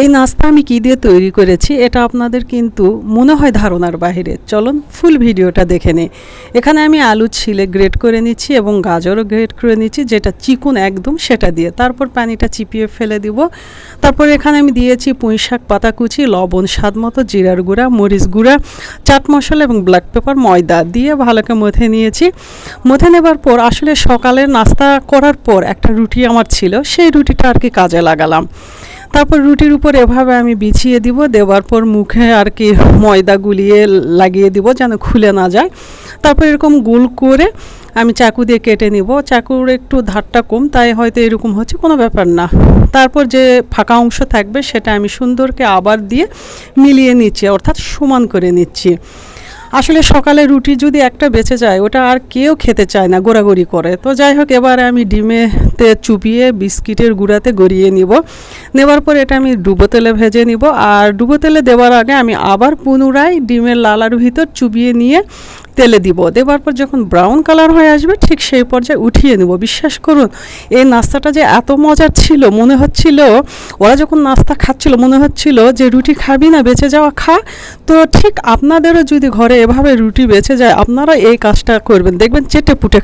এই নাস্তা আমি কী দিয়ে তৈরি করেছি এটা আপনাদের কিন্তু মনে হয় ধারণার বাইরে। চলুন ফুল ভিডিওটা দেখে নিই। এখানে আমি আলু ছিলে গ্রেট করে নিচ্ছি এবং গাজরও গ্রেট করে নিচ্ছি, যেটা চিকন একদম সেটা দিয়ে। তারপর পানিটা চিপিয়ে ফেলে দিব। তারপর এখানে আমি দিয়েছি পুঁই শাক পাতা কুচি, লবণ স্বাদ মতো, জিরার গুঁড়া, মরিচ গুঁড়া, চাট মশলা এবং ব্ল্যাক পেপার, ময়দা দিয়ে ভালোকে মথে নিয়েছি। মথে নেবার পর আসলে সকালে নাস্তা করার পর একটা রুটি আমার ছিল, সেই রুটিটা আর কি কাজে লাগালাম। তারপর রুটির উপর এভাবে আমি বিছিয়ে দিব, দেওয়ার পর মুখে আর কি ময়দা গুলিয়ে লাগিয়ে দিব যেন খুলে না যায়। তারপর এরকম গোল করে আমি চাকু দিয়ে কেটে নিব। চাকুর একটু ধারটা কম, তাই হয়তো এরকম হচ্ছে, কোনো ব্যাপার না। তারপর যে ফাঁকা অংশ থাকবে সেটা আমি সুন্দরকে আবার দিয়ে মিলিয়ে নিচ্ছি, অর্থাৎ সমান করে নিচ্ছি। আসলে সকালে রুটি যদি একটা বেঁচে যায় ওটা আর কেউ খেতে চায় না, গোড়াগড়ি করে। তো যাই হোক, এবারে আমি ডিমেতে চুপিয়ে বিস্কিটের গুঁড়াতে গড়িয়ে নিব। নেবার পর এটা আমি ডুবো তেলে ভেজে নিব। আর ডুবো তেলে দেওয়ার আগে আমি আবার পুনরায় ডিমের লালার ভিতর চুবিয়ে নিয়ে তেলে দিব। দেওয়ার পর যখন ব্রাউন কালার হয়ে আসবে ঠিক সেই পর্যায়ে উঠিয়ে নেব। বিশ্বাস করুন, এই নাস্তাটা যে এত মজার ছিল, মনে হচ্ছিল ওরা যখন নাস্তা খাচ্ছিল মনে হচ্ছিল যে রুটি খাবি না, বেঁচে যাওয়া খা। তো ঠিক আপনাদেরও যদি ঘরে এভাবে রুটি বেঁচে যায়, আপনারা এই কাজটা করবেন, দেখবেন চেটে পুটে